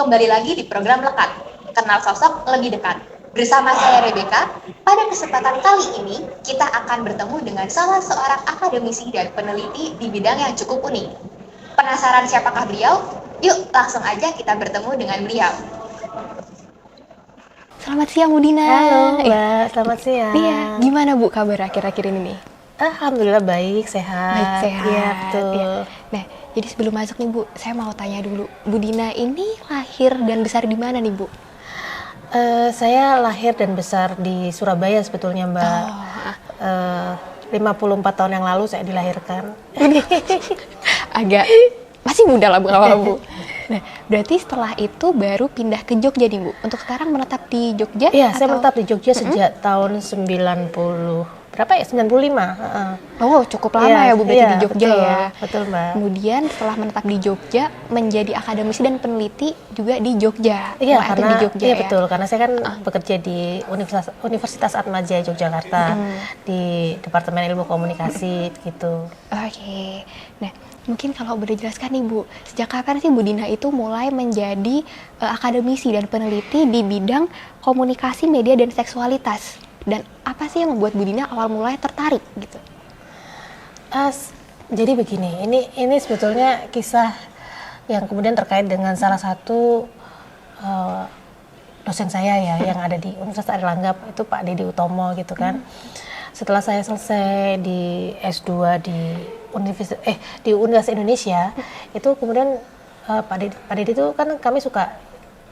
Kembali lagi di program Lekat, kenal sosok lebih dekat. Bersama saya Rebecca, pada kesempatan kali ini kita akan bertemu dengan salah seorang akademisi dan peneliti di bidang yang cukup unik. Penasaran siapakah beliau? Yuk langsung aja kita bertemu dengan beliau. Selamat siang Bu Dina. Halo Mbak, selamat siang. Iya, gimana Bu kabar akhir-akhir ini nih? Alhamdulillah baik, sehat. Baik, sehat. Iya, betul. Ya. Nah, jadi sebelum masuk nih Bu, saya mau tanya dulu, Bu Dina ini lahir dan besar di mana nih Bu? Saya lahir dan besar di Surabaya sebetulnya Mbak. 54 tahun yang lalu saya dilahirkan. Agak masih muda lah Bu, nggak apa-apa Bu. Nah, berarti setelah itu baru pindah ke Jogja nih Bu. Untuk sekarang menetap di Jogja? Iya, saya menetap di Jogja sejak tahun 95. Oh, cukup lama ya Bu berarti di Jogja betul, ya. Betul Mbak. Kemudian setelah menetap di Jogja, menjadi akademisi dan peneliti juga di Jogja. Iya, Aktif karena di Jogja, iya ya? betul, karena saya kan bekerja di Universitas Atmajaya Yogyakarta di Departemen Ilmu Komunikasi gitu. Oke. Nah, mungkin kalau boleh jelaskan nih Bu, sejak kapan sih Bu Dina itu mulai menjadi akademisi dan peneliti di bidang komunikasi media dan seksualitas? Dan apa sih yang membuat Bu Dina awal mulai tertarik gitu? Jadi begini, ini sebetulnya kisah yang kemudian terkait dengan salah satu dosen saya ya yang ada di Universitas Airlangga, itu Pak Didi Utomo gitu kan. Setelah saya selesai di S2 di Universitas Indonesia, itu kemudian Pak Didi itu kan kami suka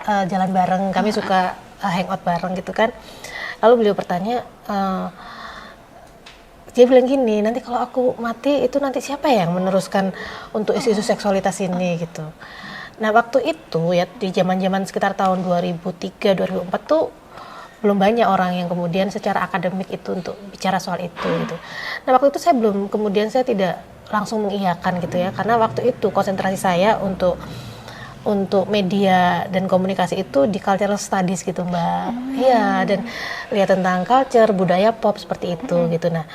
jalan bareng, kami suka hangout bareng gitu kan. Lalu beliau bertanya, dia bilang gini, nanti kalau aku mati itu nanti siapa yang meneruskan untuk isu-isu seksualitas ini gitu. Nah waktu itu ya di zaman-zaman sekitar tahun 2003-2004 tuh belum banyak orang yang kemudian secara akademik itu untuk bicara soal itu gitu. Nah waktu itu saya tidak langsung mengiyakan gitu ya, karena waktu itu konsentrasi saya untuk media dan komunikasi itu di cultural studies gitu Mbak. Iya, dan lihat tentang culture, budaya pop seperti itu gitu. Nah,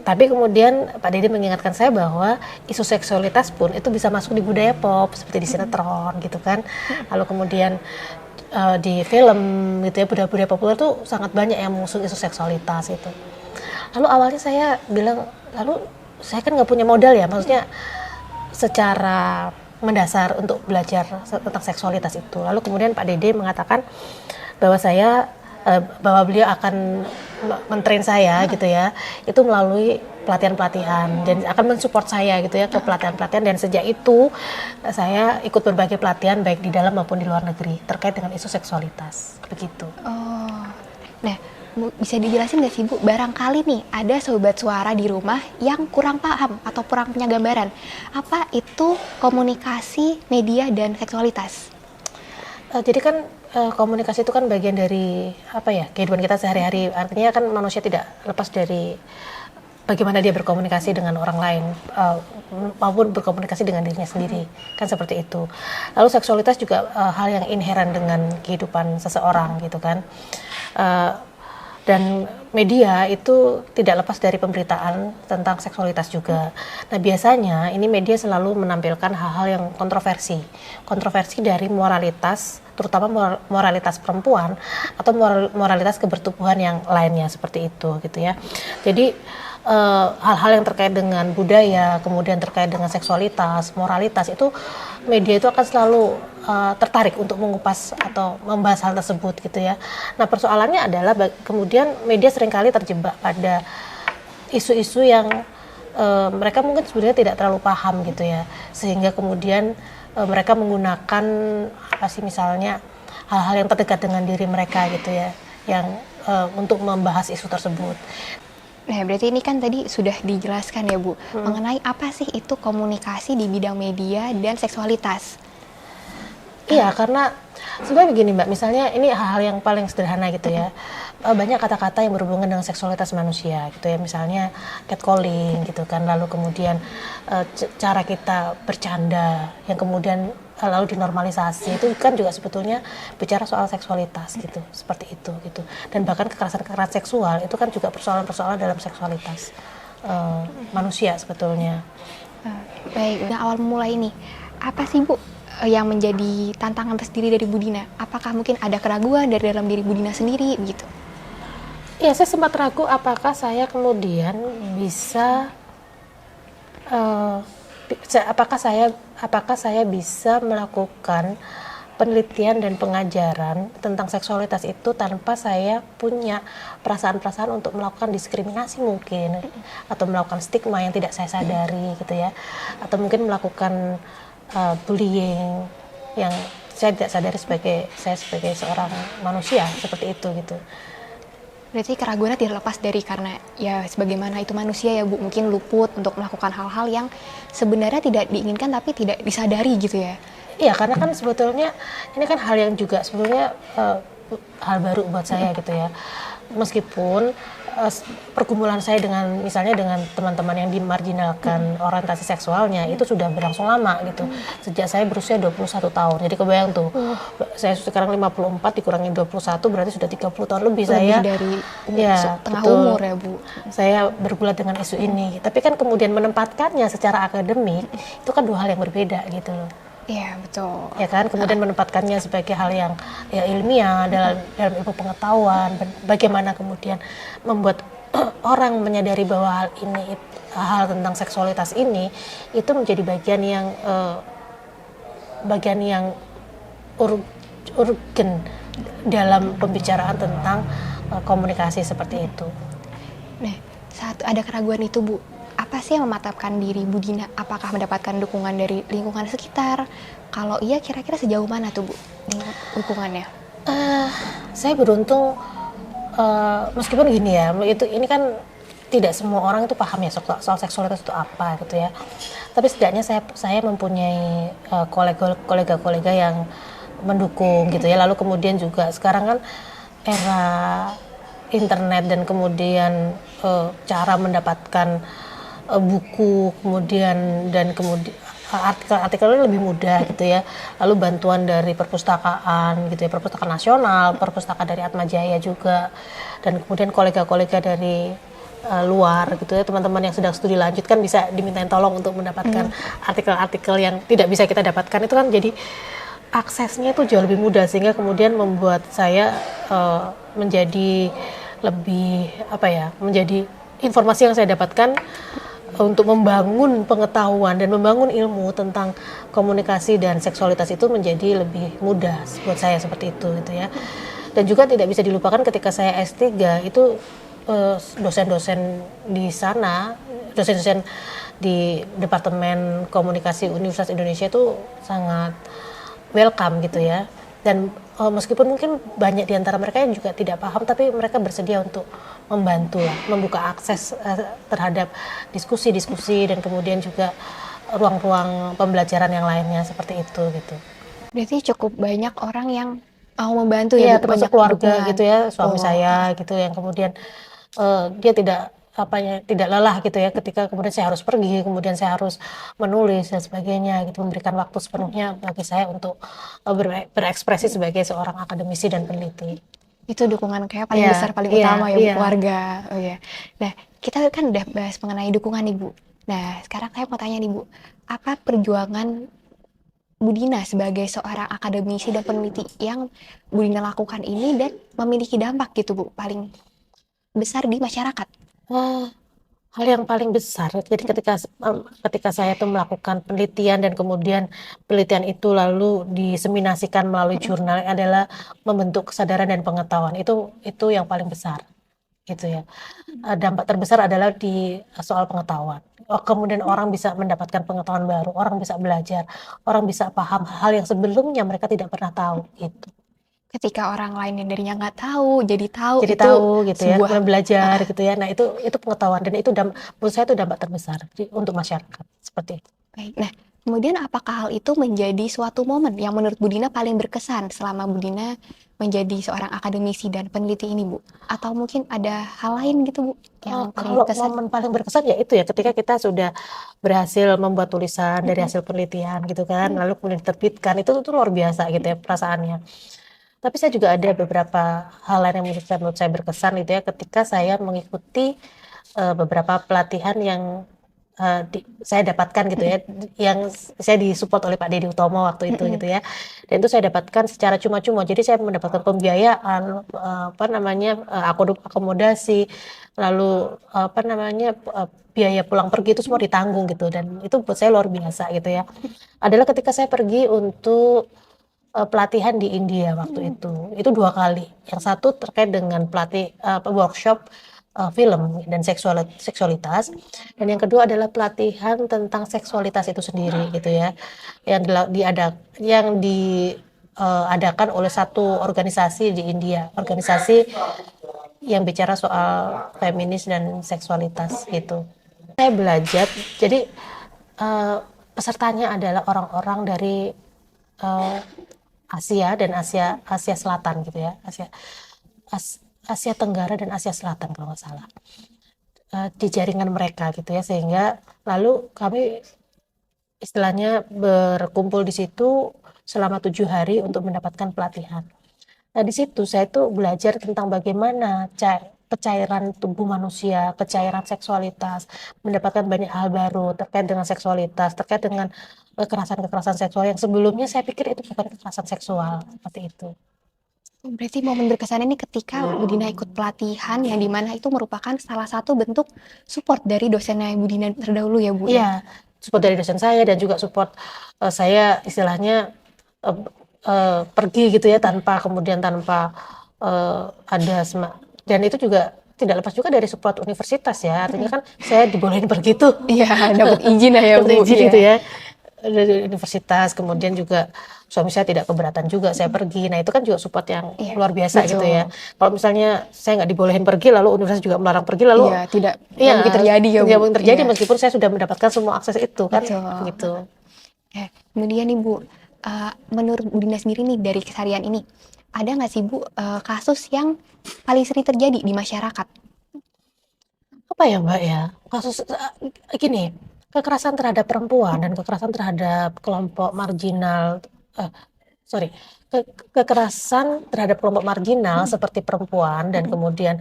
tapi kemudian Pak Didi mengingatkan saya bahwa isu seksualitas pun itu bisa masuk di budaya pop seperti di sinetron gitu kan. Lalu kemudian di film gitu ya, budaya populer tuh sangat banyak yang mengusung isu seksualitas itu. Lalu awalnya saya bilang, lalu saya kan nggak punya modal ya, maksudnya secara mendasar untuk belajar tentang seksualitas itu. Lalu kemudian Pak Dede mengatakan bahwa bahwa beliau akan mentrain saya gitu ya, itu melalui pelatihan-pelatihan dan akan mensupport saya gitu ya ke pelatihan-pelatihan, dan sejak itu saya ikut berbagai pelatihan baik di dalam maupun di luar negeri terkait dengan isu seksualitas begitu. Oh, nah bisa dijelasin nggak sih Bu, barangkali nih ada sobat suara di rumah yang kurang paham atau kurang punya gambaran apa itu komunikasi media dan seksualitas? Jadi kan komunikasi itu kan bagian dari apa ya, kehidupan kita sehari-hari. Artinya kan manusia tidak lepas dari bagaimana dia berkomunikasi dengan orang lain maupun berkomunikasi dengan dirinya sendiri, kan seperti itu. Lalu seksualitas juga hal yang inherent dengan kehidupan seseorang gitu kan. Dan media itu tidak lepas dari pemberitaan tentang seksualitas juga. Nah biasanya ini media selalu menampilkan hal-hal yang kontroversi dari moralitas, terutama moralitas perempuan atau moralitas kebertubuhan yang lainnya seperti itu gitu ya. Jadi hal-hal yang terkait dengan budaya, kemudian terkait dengan seksualitas, moralitas, itu media itu akan selalu tertarik untuk mengupas atau membahas hal tersebut gitu ya. Nah persoalannya adalah kemudian media seringkali terjebak pada isu-isu yang mereka mungkin sebenarnya tidak terlalu paham gitu ya, sehingga kemudian mereka menggunakan apa sih, misalnya hal-hal yang terdekat dengan diri mereka gitu ya, yang untuk membahas isu tersebut. Nah, berarti ini kan tadi sudah dijelaskan ya Bu, mengenai apa sih itu komunikasi di bidang media dan seksualitas. Iya, karena sebenarnya begini Mbak, misalnya ini hal-hal yang paling sederhana gitu ya. Banyak kata-kata yang berhubungan dengan seksualitas manusia gitu ya, misalnya catcalling gitu kan, lalu kemudian cara kita bercanda yang kemudian lalu dinormalisasi, itu kan juga sebetulnya bicara soal seksualitas gitu, seperti itu gitu. Dan bahkan kekerasan seksual itu kan juga persoalan-persoalan dalam seksualitas manusia sebetulnya. Baik, nah awal mulai ini apa sih Bu yang menjadi tantangan tersendiri dari Bu Dina? Apakah mungkin ada keraguan dari dalam diri Bu Dina sendiri gitu? Ya, saya sempat ragu apakah saya kemudian bisa apakah saya bisa melakukan penelitian dan pengajaran tentang seksualitas itu tanpa saya punya perasaan-perasaan untuk melakukan diskriminasi mungkin, atau melakukan stigma yang tidak saya sadari gitu ya, atau mungkin melakukan bullying yang saya tidak sadari sebagai seorang manusia seperti itu gitu. Berarti keraguannya tidak lepas dari karena ya sebagaimana itu manusia ya Bu, mungkin luput untuk melakukan hal-hal yang sebenarnya tidak diinginkan tapi tidak disadari gitu ya. Iya, karena kan sebetulnya ini kan hal yang juga sebetulnya hal baru buat saya gitu ya. Meskipun pergumulan saya dengan misalnya dengan teman-teman yang dimarginalkan orientasi seksualnya itu sudah berlangsung lama gitu. Sejak saya berusia 21 tahun. Jadi kebayang tuh, saya sekarang 54 dikurangi 21 berarti sudah 30 tahun lebih saya. Lebih dari tengah betul. umur ya Bu. Saya bergulat dengan isu ini. Tapi kan kemudian menempatkannya secara akademik itu kan dua hal yang berbeda gitu loh. Iya betul. Ya kan, kemudian menempatkannya sebagai hal yang ya ilmiah dalam ilmu pengetahuan, bagaimana kemudian membuat orang menyadari bahwa hal tentang seksualitas ini itu menjadi bagian yang urgen dalam pembicaraan tentang komunikasi seperti itu. Nah, saat ada keraguan itu Bu, apa sih yang mematapkan diri Bu Dina? Apakah mendapatkan dukungan dari lingkungan sekitar? Kalau iya, kira-kira sejauh mana tuh Bu dukungannya? Saya beruntung, meskipun gini ya, ini kan tidak semua orang itu paham ya soal seksualitas itu apa gitu ya. Tapi setidaknya saya mempunyai kolega-kolega yang mendukung gitu ya. Lalu kemudian juga sekarang kan era internet dan kemudian cara mendapatkan buku kemudian artikel-artikelnya lebih mudah gitu ya. Lalu bantuan dari perpustakaan gitu ya, perpustakaan nasional, perpustakaan dari Atmajaya juga, dan kemudian kolega-kolega dari luar gitu ya, teman-teman yang sedang studi lanjut kan bisa dimintain tolong untuk mendapatkan artikel-artikel yang tidak bisa kita dapatkan. Itu kan jadi aksesnya itu jauh lebih mudah, sehingga kemudian membuat saya menjadi lebih menjadi informasi yang saya dapatkan untuk membangun pengetahuan dan membangun ilmu tentang komunikasi dan seksualitas itu menjadi lebih mudah buat saya seperti itu gitu ya. Dan juga tidak bisa dilupakan ketika saya S3 itu dosen-dosen di sana, dosen-dosen di Departemen Komunikasi Universitas Indonesia itu sangat welcome gitu ya. Dan meskipun mungkin banyak di antara mereka yang juga tidak paham, tapi mereka bersedia untuk membantu lah, membuka akses terhadap diskusi-diskusi dan kemudian juga ruang-ruang pembelajaran yang lainnya seperti itu gitu. Berarti cukup banyak orang yang mau membantu ya, Bu, termasuk banyak keluarga dukungan. gitu ya, suami saya gitu yang kemudian dia tidak lelah gitu ya ketika kemudian saya harus pergi, kemudian saya harus menulis dan sebagainya gitu, memberikan waktu sepenuhnya bagi saya untuk berekspresi sebagai seorang akademisi dan peneliti. Itu dukungan kayak paling besar, paling utama ya Bu, keluarga. Oh ya. Nah, kita kan udah bahas mengenai dukungan nih Bu. Nah, sekarang saya mau tanya nih Bu, apa perjuangan Bu Dina sebagai seorang akademisi dan peneliti yang Bu Dina lakukan ini dan memiliki dampak gitu Bu, paling besar di masyarakat? Hal yang paling besar, jadi ketika saya tuh melakukan penelitian dan kemudian penelitian itu lalu diseminasikan melalui jurnal adalah membentuk kesadaran dan pengetahuan. Itu yang paling besar gitu ya. Dampak terbesar adalah di soal pengetahuan. Kemudian orang bisa mendapatkan pengetahuan baru, orang bisa belajar, orang bisa paham hal yang sebelumnya mereka tidak pernah tahu gitu. Ketika orang lain yang darinya nggak tahu jadi tahu gitu ya, belajar gitu ya. Nah itu pengetahuan, dan itu menurut saya itu dampak terbesar untuk masyarakat seperti itu. Baik. Nah, kemudian apakah hal itu menjadi suatu momen yang menurut Bu Dina paling berkesan selama Bu Dina menjadi seorang akademisi dan peneliti ini Bu? Atau mungkin ada hal lain gitu Bu yang paling kalau berkesan? momen paling berkesan ya itu ya, ketika kita sudah berhasil membuat tulisan dari hasil penelitian gitu kan, lalu kemudian diterbitkan, itu luar biasa gitu ya perasaannya. Tapi saya juga ada beberapa hal lain yang menurut saya berkesan gitu ya, ketika saya mengikuti beberapa pelatihan yang saya dapatkan gitu ya, yang saya disupport oleh Pak Deddy Utomo waktu itu gitu ya, dan itu saya dapatkan secara cuma-cuma. Jadi saya mendapatkan pembiayaan, akomodasi, lalu biaya pulang pergi itu semua ditanggung gitu, dan itu buat saya luar biasa gitu ya. Adalah ketika saya pergi untuk pelatihan di India waktu itu 2 kali. Yang satu terkait dengan workshop film dan seksualitas, dan yang kedua adalah pelatihan tentang seksualitas itu sendiri gitu ya, yang diadakan oleh satu organisasi di India, organisasi yang bicara soal feminis dan seksualitas gitu. Saya belajar, jadi pesertanya adalah orang-orang dari Asia dan Asia Selatan gitu ya, Asia Tenggara dan Asia Selatan kalau nggak salah, di jaringan mereka gitu ya, sehingga lalu kami istilahnya berkumpul di situ selama 7 hari untuk mendapatkan pelatihan. Nah di situ saya tuh belajar tentang bagaimana kecairan tubuh manusia, kecairan seksualitas, mendapatkan banyak hal baru terkait dengan seksualitas, terkait dengan kekerasan seksual yang sebelumnya saya pikir itu bukan kekerasan seksual, seperti itu. Berarti momen berkesan ini ketika Bu Dina ikut pelatihan yang dimana itu merupakan salah satu bentuk support dari dosennya Bu Dina terdahulu ya Bu? Iya, support dari dosen saya dan juga support saya istilahnya pergi gitu ya, tanpa ada dan itu juga tidak lepas juga dari support universitas ya, artinya kan saya dibolehin pergi tuh. Iya, dapat izin ya Bu. Dapat izin Iya. gitu ya dari universitas, kemudian juga suami saya tidak keberatan juga saya pergi. Nah itu kan juga support yang luar biasa gitu ya. Kalau misalnya saya nggak dibolehin pergi lalu universitas juga melarang pergi, lalu tidak mungkin terjadi ya Bu. tidak mungkin terjadi meskipun saya sudah mendapatkan semua akses itu kan. Gitu. Kemudian nih Bu, menurut Bu Dina sendiri nih dari keseharian ini, ada nggak sih Bu kasus yang paling sering terjadi di masyarakat? Apa ya Mbak ya, kasus gini, kekerasan terhadap perempuan dan kekerasan terhadap kelompok marginal, kekerasan terhadap kelompok marginal seperti perempuan dan kemudian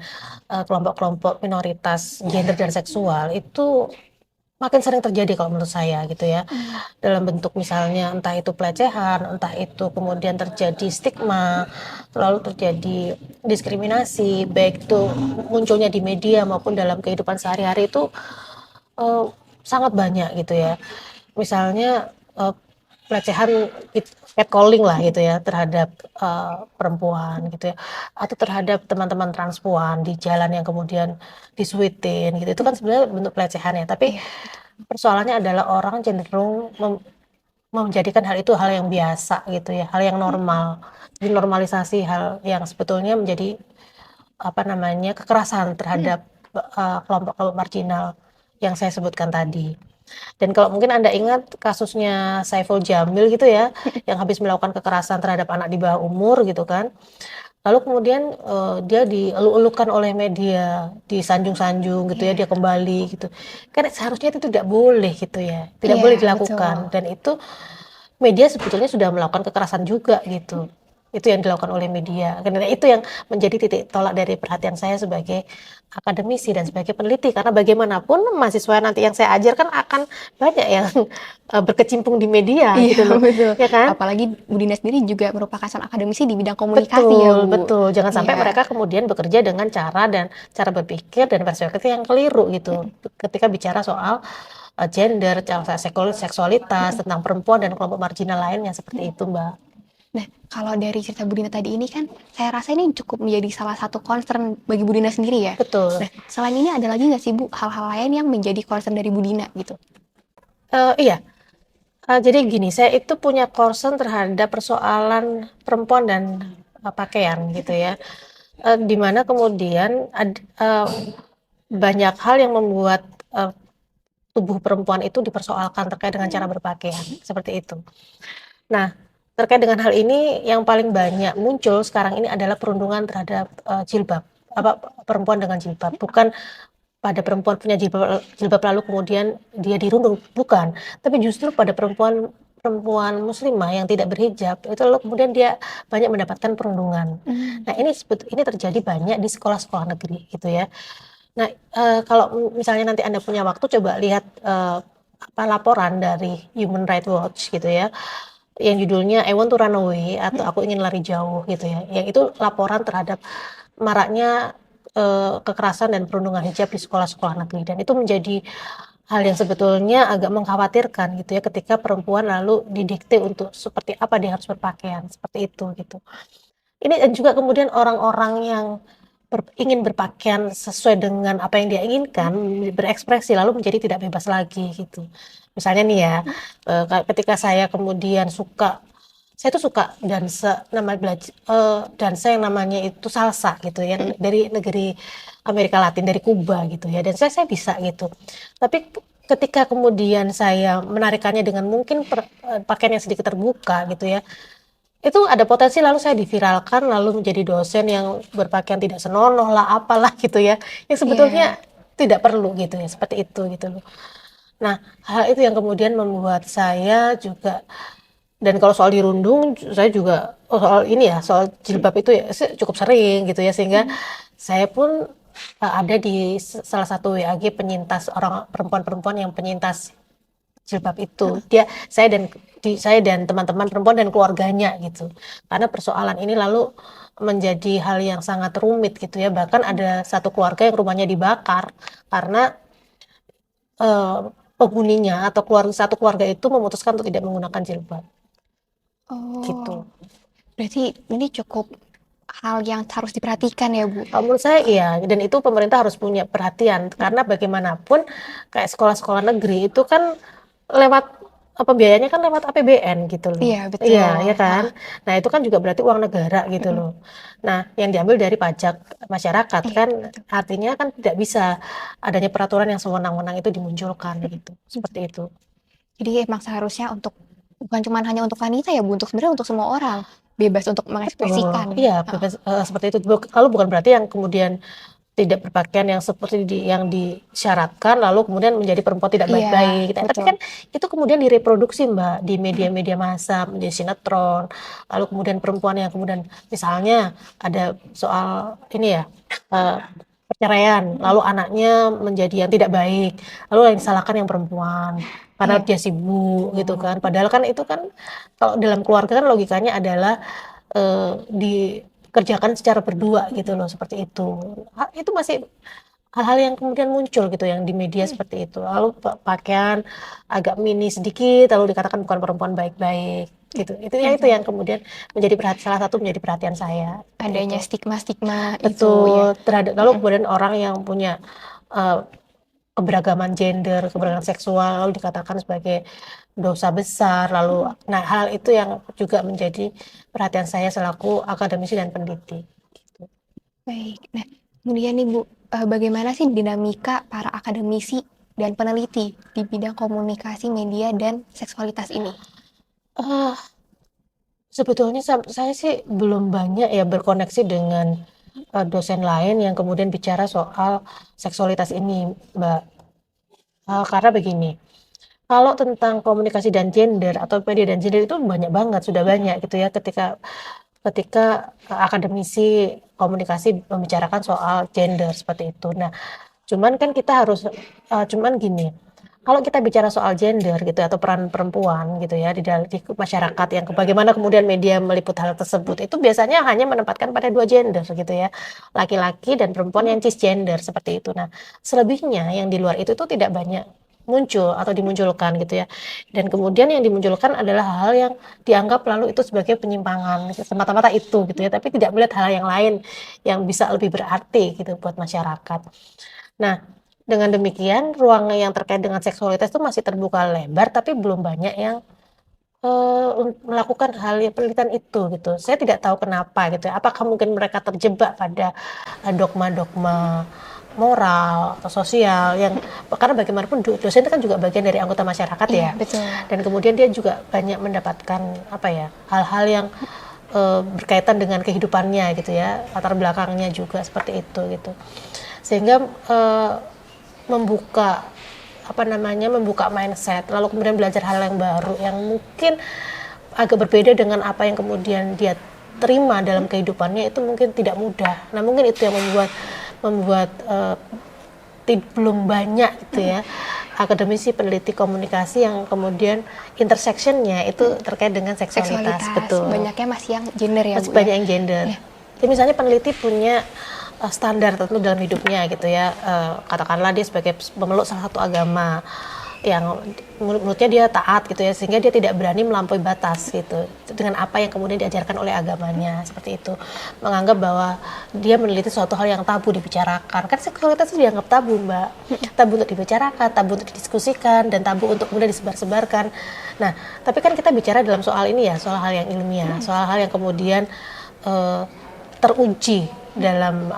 kelompok-kelompok minoritas gender dan seksual itu makin sering terjadi kalau menurut saya gitu ya, dalam bentuk misalnya entah itu pelecehan, entah itu kemudian terjadi stigma, lalu terjadi diskriminasi, baik itu munculnya di media maupun dalam kehidupan sehari-hari itu sangat banyak gitu ya. Misalnya pelecehan, catcalling lah gitu ya terhadap perempuan gitu ya, atau terhadap teman-teman transpuan di jalan yang kemudian disuitin gitu, itu kan sebenarnya bentuk pelecehan ya, tapi persoalannya adalah orang cenderung menjadikan hal itu hal yang biasa gitu ya, hal yang normal, dinormalisasi hal yang sebetulnya menjadi kekerasan terhadap kelompok-kelompok marginal yang saya sebutkan tadi. Dan kalau mungkin Anda ingat kasusnya Saiful Jamil gitu ya, yang habis melakukan kekerasan terhadap anak di bawah umur gitu kan. Lalu kemudian dia dieluk-elukan oleh media, disanjung-sanjung gitu ya, dia kembali gitu. Kan seharusnya itu tidak boleh gitu ya, tidak boleh dilakukan. Betul. Dan itu media sebetulnya sudah melakukan kekerasan juga gitu. Itu yang dilakukan oleh media. Karena itu yang menjadi titik tolak dari perhatian saya sebagai akademisi dan sebagai peneliti, karena bagaimanapun mahasiswa nanti yang saya ajar kan akan banyak yang berkecimpung di media gitu loh. Betul. Ya kan? Apalagi Bu Dina sendiri juga merupakan seorang akademisi di bidang komunikasi ya Bu. Betul. Jangan sampai mereka kemudian bekerja dengan cara berpikir dan perspektif yang keliru gitu. Ketika bicara soal gender, seksualitas, tentang perempuan dan kelompok marginal lainnya seperti itu Mbak. Nah, kalau dari cerita Bu Dina tadi ini kan, saya rasa ini cukup menjadi salah satu concern bagi Bu Dina sendiri ya. Betul. Nah, selain ini ada lagi nggak sih Bu hal-hal lain yang menjadi concern dari Bu Dina gitu? Iya. Jadi gini, saya itu punya concern terhadap persoalan perempuan dan pakaian gitu ya. Dimana kemudian banyak hal yang membuat tubuh perempuan itu dipersoalkan terkait dengan cara berpakaian seperti itu. Nah, terkait dengan hal ini yang paling banyak muncul sekarang ini adalah perundungan terhadap jilbab, perempuan dengan jilbab, bukan pada perempuan punya jilbab lalu kemudian dia dirundung, bukan, tapi justru pada perempuan muslimah yang tidak berhijab itu lalu kemudian dia banyak mendapatkan perundungan. Nah ini terjadi banyak di sekolah-sekolah negeri gitu ya. Nah, kalau misalnya nanti Anda punya waktu, coba lihat laporan dari Human Rights Watch gitu ya, yang judulnya I Want to Run Away atau Aku Ingin Lari Jauh gitu ya. Yang itu laporan terhadap maraknya kekerasan dan perundungan hijab di sekolah-sekolah negeri, dan itu menjadi hal yang sebetulnya agak mengkhawatirkan gitu ya, ketika perempuan lalu didikte untuk seperti apa dia harus berpakaian, seperti itu gitu. Ini dan juga kemudian orang-orang yang ingin berpakaian sesuai dengan apa yang dia inginkan, berekspresi lalu menjadi tidak bebas lagi gitu. Misalnya nih ya, ketika saya kemudian saya tuh suka dansa, dansa yang namanya itu salsa gitu ya, dari negeri Amerika Latin, dari Kuba gitu ya, dan saya bisa gitu. Tapi ketika kemudian saya menarikannya dengan mungkin pakaian yang sedikit terbuka gitu ya, itu ada potensi lalu saya diviralkan lalu menjadi dosen yang berpakaian tidak senonoh lah apalah gitu ya, yang sebetulnya tidak perlu gitu ya, seperti itu gitu loh. Nah, hal itu yang kemudian membuat saya juga, dan kalau soal dirundung saya juga, soal ini ya, soal jilbab itu ya cukup sering gitu ya, sehingga saya pun ada di salah satu WAG penyintas, orang perempuan-perempuan yang penyintas jilbab itu. Saya dan teman-teman perempuan dan keluarganya gitu. Karena persoalan ini lalu menjadi hal yang sangat rumit gitu ya. Bahkan ada satu keluarga yang rumahnya dibakar karena penghuninya atau satu keluarga itu memutuskan untuk tidak menggunakan jilbab. Gitu. Berarti ini cukup hal yang harus diperhatikan ya, Bu? Menurut saya iya, dan itu pemerintah harus punya perhatian, karena bagaimanapun kayak sekolah-sekolah negeri itu kan lewat pembiayanya kan lewat APBN gitu loh. Iya, betul. Iya, ya kan. Nah, itu kan juga berarti uang negara gitu loh. Nah, yang diambil dari pajak masyarakat kan, artinya kan tidak bisa adanya peraturan yang sewenang-wenang itu dimunculkan gitu. Seperti itu. Jadi emang seharusnya bukan cuma hanya untuk wanita ya, Bu, sebenarnya untuk semua orang bebas untuk mengekspresikan. Iya, bebas, seperti itu. Lalu bukan berarti yang kemudian tidak berpakaian yang seperti yang disyaratkan lalu kemudian menjadi perempuan tidak baik-baik. Tapi kan itu kemudian direproduksi, Mbak, di media-media massa, menjadi sinetron. Lalu kemudian perempuan yang kemudian misalnya ada soal ini ya, perceraian, lalu anaknya menjadi yang tidak baik, lalu yang disalahkan yang perempuan karena dia sibuk gitu kan. Padahal kan itu kan kalau dalam keluarga kan logikanya adalah dikerjakan secara berdua gitu loh, seperti itu. Itu masih hal-hal yang kemudian muncul gitu yang di media seperti itu. Lalu pakaian agak mini sedikit lalu dikatakan bukan perempuan baik-baik gitu. Itu yang kemudian menjadi salah satu menjadi perhatian saya. Adanya stigma-stigma itu ya. terhadap, lalu kemudian orang yang punya keberagaman gender, keberagaman seksual lalu dikatakan sebagai dosa besar, lalu nah hal itu yang juga menjadi perhatian saya selaku akademisi dan peneliti gitu. Baik. Nah, kemudian nih Bu, bagaimana sih dinamika para akademisi dan peneliti di bidang komunikasi media dan seksualitas ini? Sebetulnya saya sih belum banyak ya berkoneksi dengan dosen lain yang kemudian bicara soal seksualitas ini, Mbak. Karena begini, kalau tentang komunikasi dan gender atau media dan gender itu sudah banyak gitu ya, ketika akademisi komunikasi membicarakan soal gender seperti itu. Nah, cuman kan kita harus cuman gini, kalau kita bicara soal gender gitu atau peran perempuan gitu ya di masyarakat, yang bagaimana kemudian media meliput hal tersebut, itu biasanya hanya menempatkan pada dua gender gitu ya, laki-laki dan perempuan yang cisgender seperti itu. Nah, selebihnya yang di luar itu tuh tidak banyak muncul atau dimunculkan gitu ya, dan kemudian yang dimunculkan adalah hal-hal yang dianggap lalu itu sebagai penyimpangan semata-mata itu gitu ya, tapi tidak melihat hal yang lain yang bisa lebih berarti gitu buat masyarakat. Nah, dengan demikian ruang yang terkait dengan seksualitas itu masih terbuka lebar, tapi belum banyak yang melakukan hal yang penelitian itu gitu. Saya tidak tahu kenapa gitu ya, apakah mungkin mereka terjebak pada dogma-dogma moral atau sosial yang, karena bagaimanapun dosen itu kan juga bagian dari anggota masyarakat ya. Betul. Dan kemudian dia juga banyak mendapatkan hal-hal yang berkaitan dengan kehidupannya gitu ya, latar belakangnya juga seperti itu gitu, sehingga membuka mindset, lalu kemudian belajar hal yang baru yang mungkin agak berbeda dengan apa yang kemudian dia terima dalam kehidupannya, itu mungkin tidak mudah. Nah, mungkin itu yang membuat belum banyak gitu ya akademisi peneliti komunikasi yang kemudian intersectionnya itu terkait dengan seksualitas. Betul. Banyaknya masih yang gender ya, Masih Bu, banyak yang gender. Jadi misalnya peneliti punya standar tertentu dalam hidupnya gitu ya, katakanlah dia sebagai pemeluk salah satu agama yang menurutnya dia taat gitu ya, sehingga dia tidak berani melampaui batas gitu dengan apa yang kemudian diajarkan oleh agamanya, seperti itu. Menganggap bahwa dia meneliti suatu hal yang tabu dibicarakan, kan seksualitas itu dianggap tabu, Mbak. Tabu untuk dibicarakan, tabu untuk didiskusikan, dan tabu untuk kemudian disebar-sebarkan. Nah, tapi kan kita bicara dalam soal ini ya, soal hal yang ilmiah, soal hal yang kemudian teruji dalam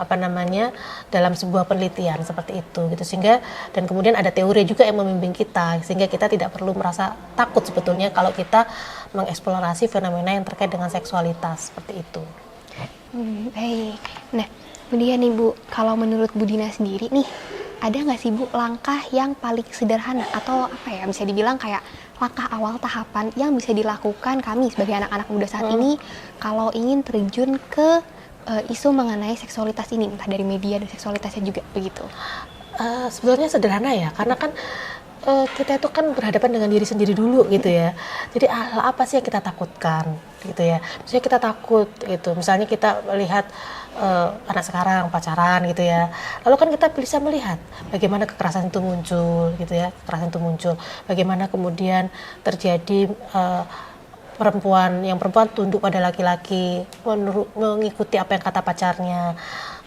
dalam sebuah penelitian seperti itu gitu, sehingga dan kemudian ada teori juga yang membimbing kita sehingga kita tidak perlu merasa takut sebetulnya kalau kita mengeksplorasi fenomena yang terkait dengan seksualitas seperti itu. Baik. Nah, kemudian nih Bu, kalau menurut Bu Dina sendiri nih, ada nggak sih Bu langkah yang paling sederhana atau bisa dibilang kayak langkah awal tahapan yang bisa dilakukan kami sebagai anak-anak muda saat ini kalau ingin terjun ke isu mengenai seksualitas ini, entah dari media dan seksualitasnya juga begitu? Sebetulnya sederhana ya, karena kan kita itu kan berhadapan dengan diri sendiri dulu gitu ya. Jadi hal apa sih yang kita takutkan gitu ya. Misalnya kita takut gitu, misalnya kita melihat anak sekarang pacaran gitu ya. Lalu kan kita bisa melihat bagaimana kekerasan itu muncul gitu ya, bagaimana kemudian terjadi perempuan tunduk pada laki-laki, mengikuti apa yang kata pacarnya,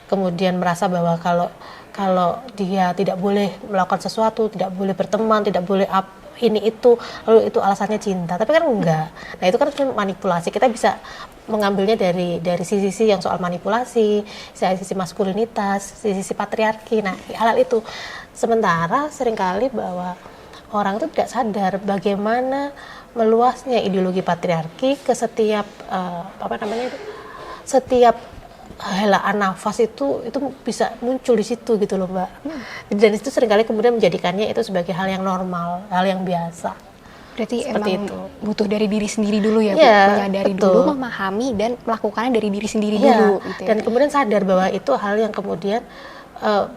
kemudian merasa bahwa kalau dia tidak boleh melakukan sesuatu, tidak boleh berteman, tidak boleh ini itu, lalu itu alasannya cinta. Tapi kan enggak. Nah, itu kan manipulasi. Kita bisa mengambilnya dari sisi yang soal manipulasi, sisi maskulinitas, sisi patriarki. Nah, hal itu. Sementara seringkali bahwa orang itu tidak sadar bagaimana meluasnya ideologi patriarki ke setiap setiap helaan nafas itu bisa muncul di situ gitu loh, Mbak. Dan itu seringkali kemudian menjadikannya itu sebagai hal yang normal, hal yang biasa. Berarti seperti emang itu butuh dari diri sendiri dulu ya, Bu, menyadari dulu, memahami dan melakukannya dari diri sendiri dulu gitu ya. Dan kemudian sadar bahwa itu hal yang kemudian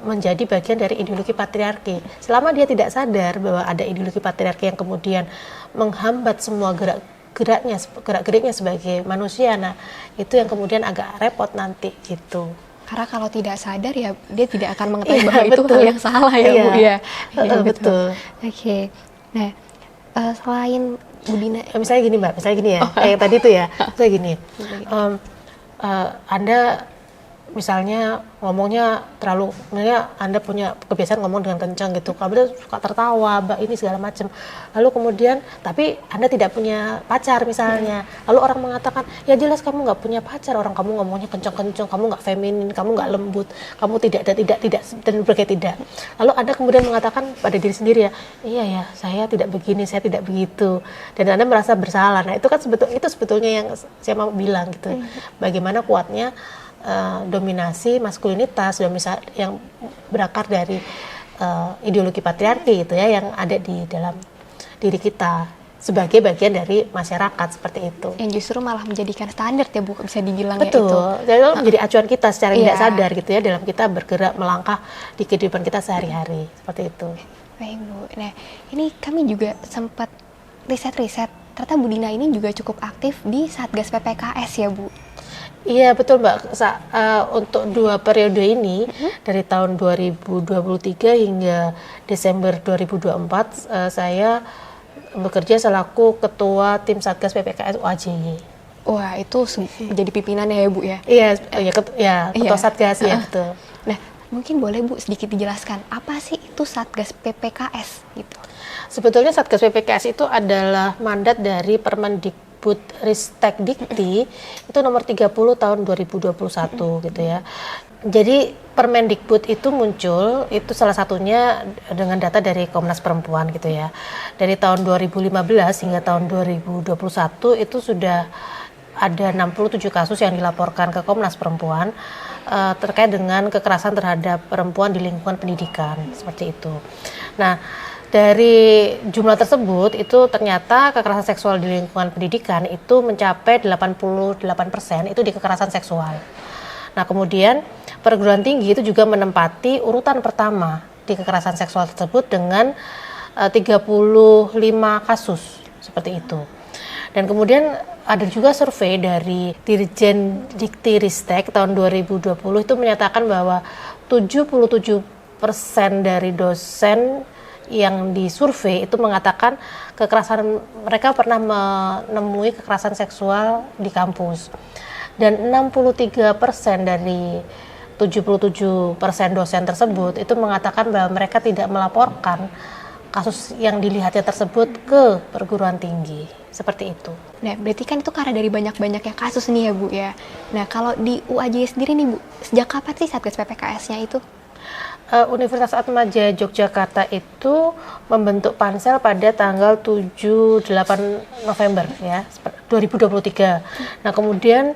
menjadi bagian dari ideologi patriarki. Selama dia tidak sadar bahwa ada ideologi patriarki yang kemudian menghambat semua gerak-geriknya sebagai manusia, nah itu yang kemudian agak repot nanti gitu. Karena kalau tidak sadar ya dia tidak akan mengetahui bahwa itu hal yang salah ya, Bu ya. Betul. Oke. Nah, selain Bu Dina, misalnya gini, Mbak, ya, kayak tadi tuh ya, misalnya gini, Anda misalnya ngomongnya terlalu, misalnya Anda punya kebiasaan ngomong dengan kencang gitu, kamu suka tertawa, Mbak ini segala macam. Lalu kemudian, tapi Anda tidak punya pacar misalnya. Lalu orang mengatakan, ya jelas kamu nggak punya pacar, orang kamu ngomongnya kencang-kencang, kamu nggak feminin, kamu nggak lembut, kamu tidak dan berbagai tidak. Lalu Anda kemudian mengatakan pada diri sendiri ya, iya ya, saya tidak begini, saya tidak begitu. Dan Anda merasa bersalah. Nah itu kan sebetulnya yang saya mau bilang gitu. Bagaimana kuatnya dominasi maskulinitas yang berakar dari ideologi patriarki itu ya, yang ada di dalam diri kita sebagai bagian dari masyarakat seperti itu. Yang justru malah menjadikan standar ya, Bu, bisa dibilang. Betul. Itu. Jadi menjadi acuan kita secara tidak sadar gitu ya, dalam kita bergerak melangkah di kehidupan kita sehari-hari seperti itu. Baik, Bu. Nah, ini kami juga sempat riset-riset. Ternyata Bu Dina ini juga cukup aktif di Satgas PPKS ya, Bu. Iya betul, Mbak. Untuk 2 periode ini dari tahun 2023 hingga Desember 2024 saya bekerja selaku ketua tim Satgas PPKS UAJY. Wah, itu jadi pimpinannya ya, Bu ya? Iya, ketua Satgas ya, betul. Nah, mungkin boleh Bu sedikit dijelaskan apa sih itu Satgas PPKS gitu? Sebetulnya Satgas PPKS itu adalah mandat dari Permendikbud Ristek Dikti itu nomor 30 tahun 2021 gitu ya. Jadi Permendikbud itu muncul, itu salah satunya dengan data dari Komnas Perempuan gitu ya. Dari tahun 2015 hingga tahun 2021 itu sudah ada 67 kasus yang dilaporkan ke Komnas Perempuan terkait dengan kekerasan terhadap perempuan di lingkungan pendidikan, seperti itu. Nah, dari jumlah tersebut itu ternyata kekerasan seksual di lingkungan pendidikan itu mencapai 88% itu di kekerasan seksual. Nah kemudian perguruan tinggi itu juga menempati urutan pertama di kekerasan seksual tersebut dengan 35 kasus seperti itu. Dan kemudian ada juga survei dari Dirjen Diktiristek tahun 2020 itu menyatakan bahwa 77% dari dosen yang disurvei itu mengatakan mereka pernah menemui kekerasan seksual di kampus. Dan 63% dari 77% dosen tersebut itu mengatakan bahwa mereka tidak melaporkan kasus yang dilihatnya tersebut ke perguruan tinggi. Seperti itu. Nah, berarti kan itu karena dari banyak-banyaknya kasus nih ya Bu ya. Nah, kalau di UAJ sendiri nih Bu, sejak kapan sih Satgas PPKS-nya itu? Universitas Atmajaya Yogyakarta itu membentuk pansel pada tanggal 7-8 November ya, 2023. Nah, kemudian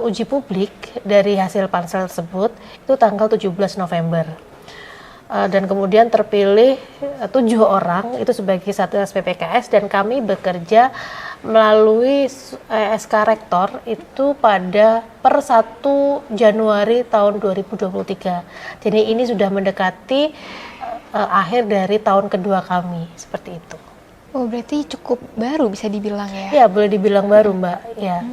uji publik dari hasil pansel tersebut itu tanggal 17 November. Dan kemudian terpilih 7 orang itu sebagai Satgas PPKS, dan kami bekerja melalui SK Rektor itu pada per 1 Januari tahun 2023. Jadi ini sudah mendekati akhir dari tahun kedua kami, seperti itu. Oh, berarti cukup baru bisa dibilang ya? Ya, boleh dibilang baru Mbak, ya.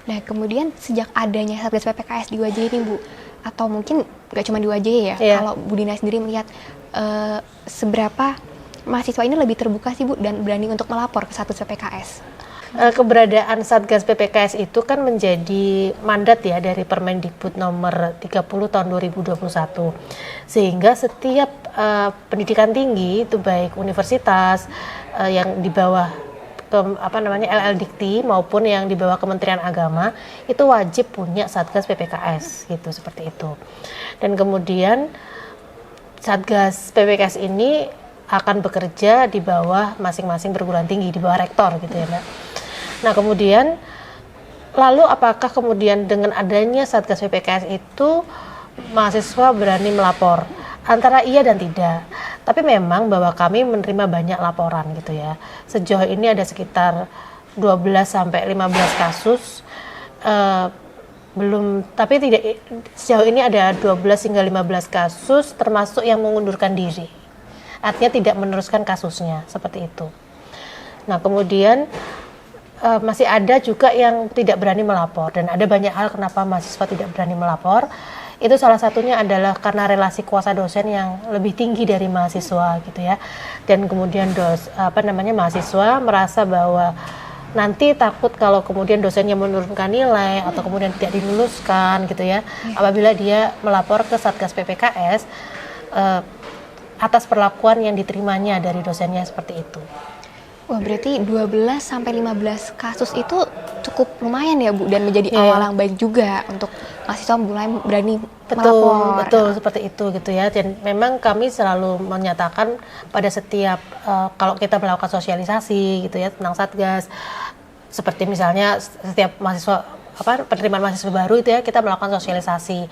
Nah, kemudian sejak adanya Satgas PPKS di UAJ ini Bu, atau mungkin nggak cuma di UAJ ya, kalau Bu Dina sendiri melihat seberapa mahasiswa ini lebih terbuka sih Bu dan berani untuk melapor ke Satgas PPKS? Keberadaan Satgas PPKS itu kan menjadi mandat ya dari Permendikbud nomor 30 tahun 2021, sehingga setiap pendidikan tinggi itu baik universitas yang di bawah LL maupun yang di bawah Kementerian Agama itu wajib punya Satgas PPKS gitu, seperti itu. Dan kemudian Satgas PPKS ini akan bekerja di bawah masing-masing perguruan tinggi, di bawah rektor gitu ya Mbak. Nah, kemudian lalu apakah kemudian dengan adanya Satgas PPKS itu mahasiswa berani melapor? Antara iya dan tidak. Tapi memang bahwa kami menerima banyak laporan gitu ya. Sejauh ini ada sekitar 12 sampai 15 kasus. Sejauh ini ada 12 hingga 15 kasus termasuk yang mengundurkan diri. Artinya tidak meneruskan kasusnya, seperti itu. Nah, kemudian masih ada juga yang tidak berani melapor, dan ada banyak hal kenapa mahasiswa tidak berani melapor. Itu salah satunya adalah karena relasi kuasa dosen yang lebih tinggi dari mahasiswa gitu ya. Dan kemudian mahasiswa merasa bahwa nanti takut kalau kemudian dosennya menurunkan nilai atau kemudian tidak diluluskan gitu ya. Apabila dia melapor ke Satgas PPKS atas perlakuan yang diterimanya dari dosennya, seperti itu. Wah, berarti 12 sampai 15 kasus itu cukup lumayan ya Bu, dan menjadi awal yang baik juga untuk mahasiswa mulai berani melapor. Betul, seperti itu gitu ya. Dan memang kami selalu menyatakan pada setiap kalau kita melakukan sosialisasi gitu ya tentang Satgas, seperti misalnya setiap penerimaan mahasiswa baru itu ya, kita melakukan sosialisasi,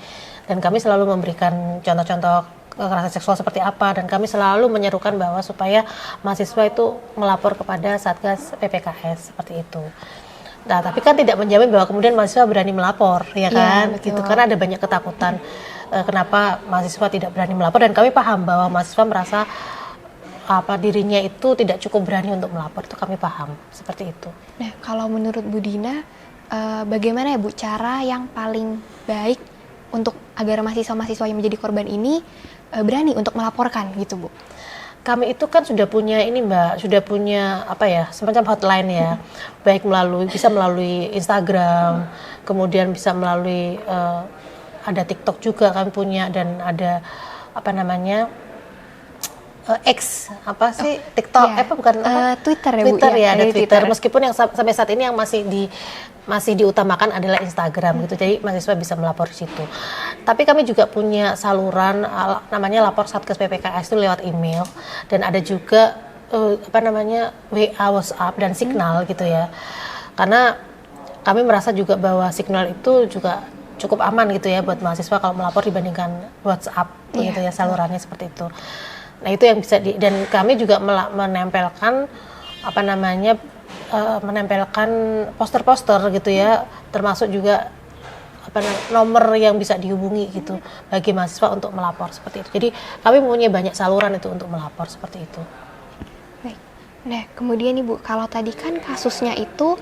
dan kami selalu memberikan contoh-contoh kekerasan seksual seperti apa, dan kami selalu menyerukan bahwa supaya mahasiswa itu melapor kepada Satgas PPKS, seperti itu. Nah, tapi kan tidak menjamin bahwa kemudian mahasiswa berani melapor, ya kan? Gitu, karena ada banyak ketakutan kenapa mahasiswa tidak berani melapor, dan kami paham bahwa mahasiswa merasa dirinya itu tidak cukup berani untuk melapor, itu kami paham, seperti itu. Nah, kalau menurut Bu Dina, bagaimana ya Bu cara yang paling baik untuk agar mahasiswa-mahasiswa yang menjadi korban ini berani untuk melaporkan gitu Bu? Kami itu kan sudah punya ini Mbak, sudah punya semacam hotline ya, baik bisa melalui Instagram, kemudian bisa melalui ada TikTok juga kami punya, dan ada X TikTok Twitter ya Bu? Twitter ya, ada Twitter. Twitter. Meskipun yang sampai saat ini yang masih diutamakan adalah Instagram gitu, jadi mahasiswa bisa melapor di situ. Tapi kami juga punya saluran namanya lapor Satgas PPKS itu lewat email, dan ada juga WA, WhatsApp dan Signal gitu ya. Karena kami merasa juga bahwa Signal itu juga cukup aman gitu ya buat mahasiswa kalau melapor dibandingkan WhatsApp gitu ya, salurannya seperti itu. Nah, itu yang bisa dan kami juga menempelkan menempelkan poster-poster gitu ya, termasuk juga nomor yang bisa dihubungi gitu bagi mahasiswa untuk melapor seperti itu. Jadi kami mempunyai banyak saluran itu untuk melapor seperti itu. Baik. Nah, kemudian Ibu, kalau tadi kan kasusnya itu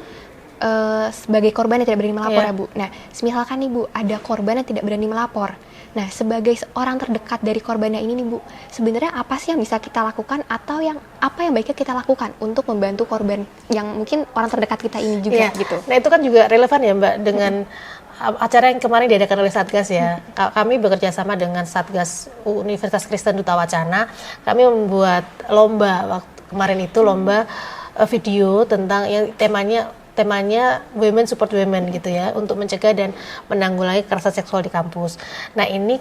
sebagai korban yang tidak berani melapor Iya. ya Bu. Nah, misalkan nih Bu, ada korban yang tidak berani melapor. Nah, sebagai orang terdekat dari korbannya ini nih Bu, sebenarnya apa sih yang bisa kita lakukan atau apa yang baiknya kita lakukan untuk membantu korban yang mungkin orang terdekat kita ini juga Iya. gitu? Nah itu kan juga relevan ya Mbak dengan acara yang kemarin diadakan oleh Satgas ya. Kami bekerja sama dengan Satgas Universitas Kristen Duta Wacana. Kami membuat lomba waktu kemarin itu lomba video tentang yang temanya Women Support Women gitu ya, untuk mencegah dan menanggulangi kekerasan seksual di kampus. Nah ini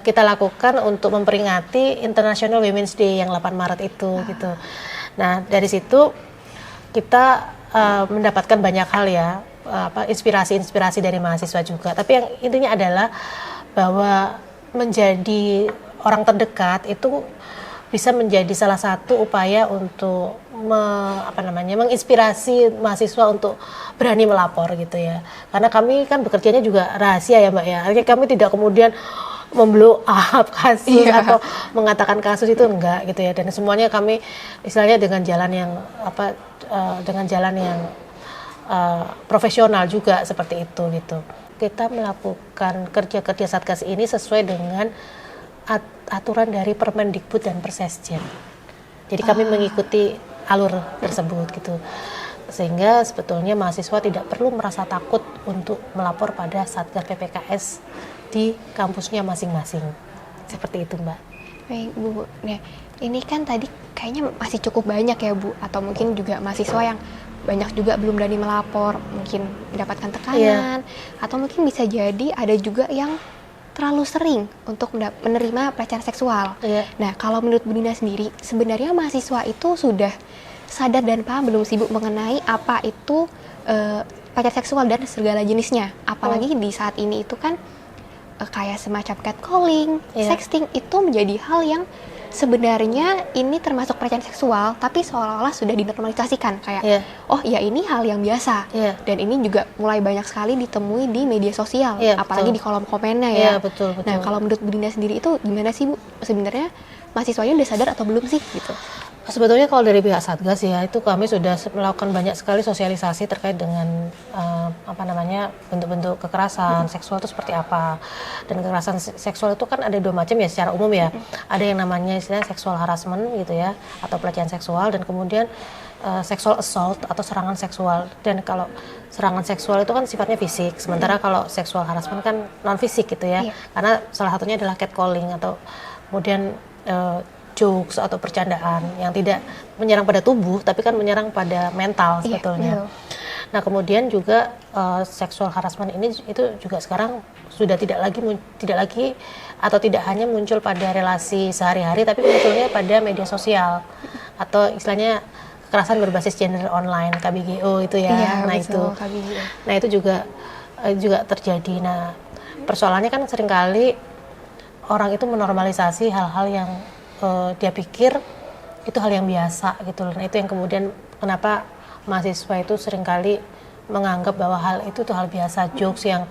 kita lakukan untuk memperingati International Women's Day yang 8 Maret itu gitu. Nah dari situ kita mendapatkan banyak hal ya, inspirasi-inspirasi dari mahasiswa juga. Tapi yang intinya adalah bahwa menjadi orang terdekat itu bisa menjadi salah satu upaya untuk menginspirasi mahasiswa untuk berani melapor gitu ya. Karena kami kan bekerjanya juga rahasia ya Mbak ya. Artinya kami tidak kemudian memblow up kasus atau mengatakan kasus itu enggak gitu ya. Dan semuanya kami istilahnya dengan jalan yang profesional juga seperti itu gitu. Kita melakukan kerja-kerja Satgas ini sesuai dengan aturan dari Permendikbud dan Persesjen. Jadi kami mengikuti alur tersebut gitu. Sehingga sebetulnya mahasiswa tidak perlu merasa takut untuk melapor pada Satgas PPKS di kampusnya masing-masing. Seperti itu, Mbak. Baik, Bu. Nah, ini kan tadi kayaknya masih cukup banyak ya, Bu, atau mungkin juga mahasiswa yang banyak juga belum berani melapor, mungkin mendapatkan tekanan, atau mungkin bisa jadi ada juga yang terlalu sering untuk menerima pelecehan seksual. Nah, kalau menurut Bu Dina sendiri, sebenarnya mahasiswa itu sudah sadar dan paham belum sih Bu mengenai apa itu pelecehan seksual dan segala jenisnya? Apalagi di saat ini itu kan kayak semacam catcalling, sexting itu menjadi hal yang sebenarnya ini termasuk pelecehan seksual, tapi seolah-olah sudah dinormalisasikan kayak, oh ya ini hal yang biasa, dan ini juga mulai banyak sekali ditemui di media sosial, apalagi di kolom komennya ya. Betul. Nah kalau menurut Bu Dina sendiri itu gimana sih Bu? Sebenarnya mahasiswanya udah sadar atau belum sih gitu? Sebetulnya kalau dari pihak Satgas ya, itu kami sudah melakukan banyak sekali sosialisasi terkait dengan bentuk-bentuk kekerasan seksual itu seperti apa. Dan kekerasan seksual itu kan ada dua macam ya secara umum ya. Ada yang namanya istilahnya sexual harassment gitu ya, atau pelecehan seksual, dan kemudian sexual assault atau serangan seksual. Dan kalau serangan seksual itu kan sifatnya fisik, sementara kalau sexual harassment kan non fisik gitu ya. Karena salah satunya adalah catcalling atau kemudian jokes atau percandaan yang tidak menyerang pada tubuh tapi kan menyerang pada mental sebetulnya. Nah kemudian juga sexual harassment ini itu juga sekarang sudah tidak lagi atau tidak hanya muncul pada relasi sehari-hari, tapi munculnya pada media sosial atau istilahnya kekerasan berbasis gender online, KBGO itu ya. Nah itu juga terjadi. Nah persoalannya kan seringkali orang itu menormalisasi hal-hal yang dia pikir itu hal yang biasa gitu. Nah itu yang kemudian kenapa mahasiswa itu seringkali menganggap bahwa hal itu tuh hal biasa, jokes yang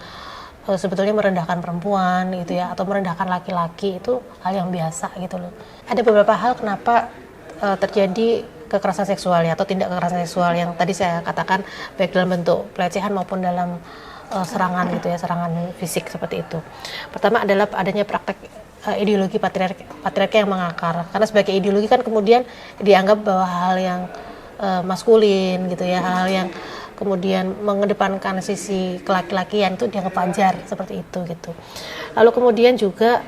sebetulnya merendahkan perempuan gitu ya, atau merendahkan laki-laki itu hal yang biasa gitu loh. Ada beberapa hal kenapa terjadi kekerasan seksual ya, atau tindak kekerasan seksual yang tadi saya katakan baik dalam bentuk pelecehan maupun dalam serangan gitu ya, serangan fisik seperti itu. Pertama adalah adanya praktek ideologi patriarki yang mengakar, karena sebagai ideologi kan kemudian dianggap bahwa hal yang maskulin gitu ya, hal yang kemudian mengedepankan sisi kelaki-lakian itu dianggap wajar seperti itu gitu. Lalu kemudian juga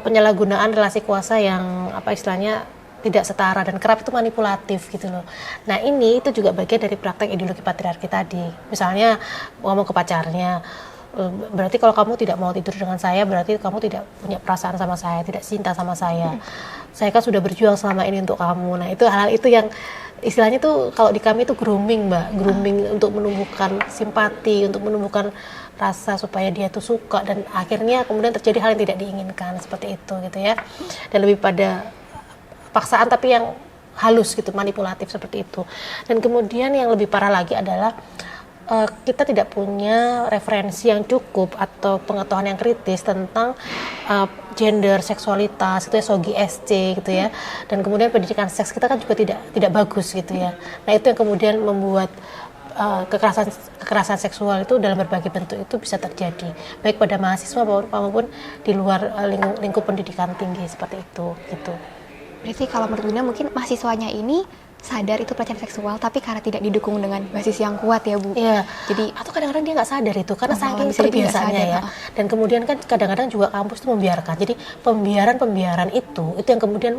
penyalahgunaan relasi kuasa yang istilahnya tidak setara dan kerap itu manipulatif gitu loh. Nah ini itu juga bagian dari praktek ideologi patriarki tadi. Misalnya ngomong ke pacarnya, berarti kalau kamu tidak mau tidur dengan saya, berarti kamu tidak punya perasaan sama saya, tidak cinta sama saya. Saya kan sudah berjuang selama ini untuk kamu. Nah itu hal-hal itu yang istilahnya tuh kalau di kami itu grooming Mbak, grooming untuk menumbuhkan simpati, untuk menumbuhkan rasa supaya dia tuh suka, dan akhirnya kemudian terjadi hal yang tidak diinginkan seperti itu gitu ya. Dan lebih pada paksaan tapi yang halus gitu, manipulatif seperti itu. Dan kemudian yang lebih parah lagi adalah kita tidak punya referensi yang cukup atau pengetahuan yang kritis tentang gender, seksualitas, gitu ya, SOGI SC gitu ya, dan kemudian pendidikan seks kita kan juga tidak bagus gitu ya. Nah itu yang kemudian membuat kekerasan seksual itu dalam berbagai bentuk itu bisa terjadi, baik pada mahasiswa maupun di luar lingkup pendidikan tinggi seperti itu gitu. Berarti kalau menurut Bunda mungkin mahasiswanya ini sadar itu pelecehan seksual, tapi karena tidak didukung dengan basis yang kuat ya Bu. Iya. Jadi atau kadang-kadang dia nggak sadar itu karena saking bisa jadi nggak terbiasanya sadar, ya. Dan kemudian kan kadang-kadang juga kampus itu membiarkan. Jadi pembiaran itu yang kemudian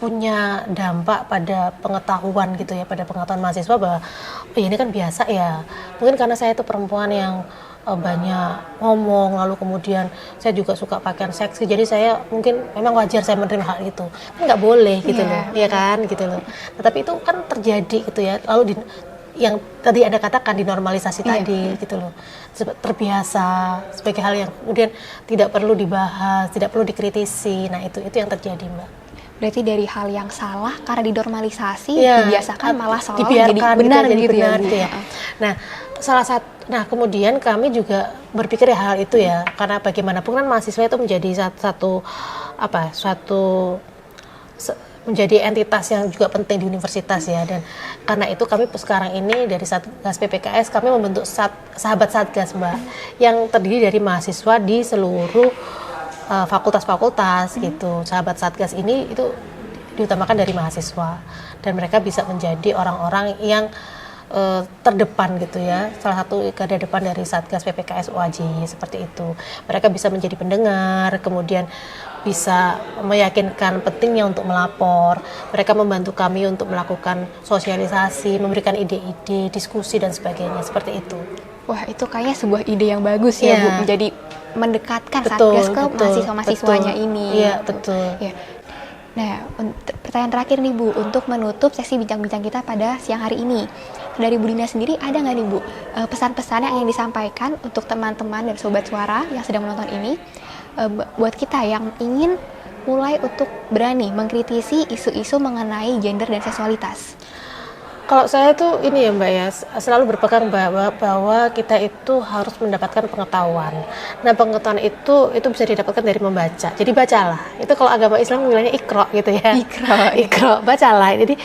punya dampak pada pengetahuan gitu ya, pada pengetahuan mahasiswa bahwa oh, ini kan biasa ya. Mungkin karena saya itu perempuan yang banyak ngomong, lalu kemudian saya juga suka pakaian seksi, jadi saya mungkin memang wajar saya menerima hal itu. Kan nggak boleh gitu loh, ya kan gitu loh. Nah, tapi itu kan terjadi gitu ya. Lalu yang tadi Anda katakan dinormalisasi tadi gitu loh, terbiasa sebagai hal yang kemudian tidak perlu dibahas, tidak perlu dikritisi. Nah itu yang terjadi, Mbak. berarti dari hal yang salah karena dinormalisasi dibiasakan malah salah jadi gitu, benar jadi gitu benar, ya Bu. gitu ya. Nah kemudian kami juga berpikir hal itu ya, karena bagaimanapun kan mahasiswa itu menjadi menjadi entitas yang juga penting di universitas ya, dan karena itu kami sekarang ini dari Satgas PPKS kami membentuk sahabat Satgas, Mbak, yang terdiri dari mahasiswa di seluruh fakultas-fakultas gitu. Sahabat Satgas ini itu diutamakan dari mahasiswa dan mereka bisa menjadi orang-orang yang terdepan gitu ya, salah satu garda depan dari Satgas PPKS UAJ seperti itu. Mereka bisa menjadi pendengar, kemudian bisa meyakinkan pentingnya untuk melapor. Mereka membantu kami untuk melakukan sosialisasi, memberikan ide-ide, diskusi dan sebagainya seperti itu. Wah, itu kayaknya sebuah ide yang bagus ya Bu, menjadi mendekatkan Satgas ke mahasiswa-mahasiswanya ini. Iya, betul. Ya. Nah, pertanyaan terakhir nih Bu, untuk menutup sesi bincang-bincang kita pada siang hari ini. Dari Bu Dina sendiri ada nggak nih Bu pesan-pesan yang ingin disampaikan untuk teman-teman dan Sobat Suara yang sedang menonton ini, buat kita yang ingin mulai untuk berani mengkritisi isu-isu mengenai gender dan seksualitas? Kalau saya tuh ini ya Mbak ya, selalu berpegang bahwa kita itu harus mendapatkan pengetahuan. Nah pengetahuan itu bisa didapatkan dari membaca. Jadi bacalah. Itu kalau agama Islam bilangnya ikro gitu ya. Ikro, bacalah. Jadi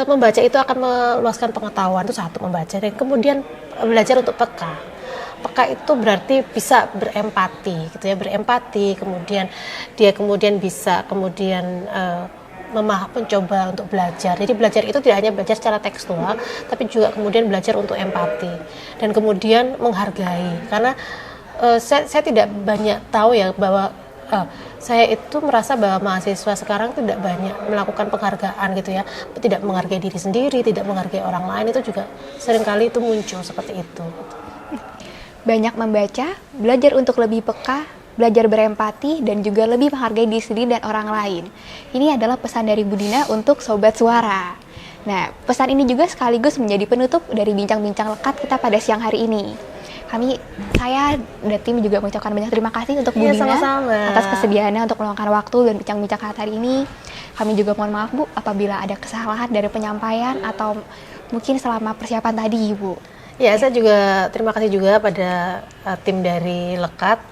membaca itu akan meluaskan pengetahuan, itu satu, membaca. Dan kemudian belajar untuk peka. Peka itu berarti bisa berempati gitu ya, berempati. Kemudian dia bisa mencoba untuk belajar. Jadi belajar itu tidak hanya belajar secara tekstual, tapi juga kemudian belajar untuk empati dan kemudian menghargai. Karena saya tidak banyak tahu ya bahwa saya itu merasa bahwa mahasiswa sekarang tidak banyak melakukan penghargaan gitu ya, tidak menghargai diri sendiri, tidak menghargai orang lain, itu juga seringkali itu muncul seperti itu. Banyak membaca, belajar untuk lebih peka, belajar berempati, dan juga lebih menghargai diri sendiri dan orang lain. Ini adalah pesan dari Bu Dina untuk Sobat Suara. Nah, pesan ini juga sekaligus menjadi penutup dari bincang-bincang lekat kita pada siang hari ini. Saya dan tim juga mengucapkan banyak terima kasih untuk Bu Dina atas kesediaannya untuk meluangkan waktu dan bincang-bincang hari ini. Kami juga mohon maaf Bu apabila ada kesalahan dari penyampaian atau mungkin selama persiapan tadi Bu. Ya, saya juga terima kasih juga pada tim dari Lekat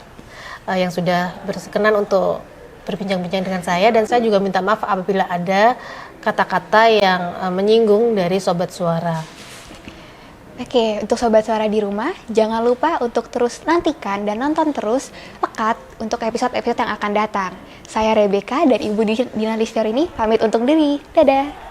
yang sudah berkenan untuk berbincang-bincang dengan saya, dan saya juga minta maaf apabila ada kata-kata yang menyinggung dari Sobat Suara. Oke, untuk Sobat Suara di rumah, jangan lupa untuk terus nantikan dan nonton terus Lekat untuk episode-episode yang akan datang. Saya Rebecca dan Ibu Dina Listerini pamit untuk diri. Dadah!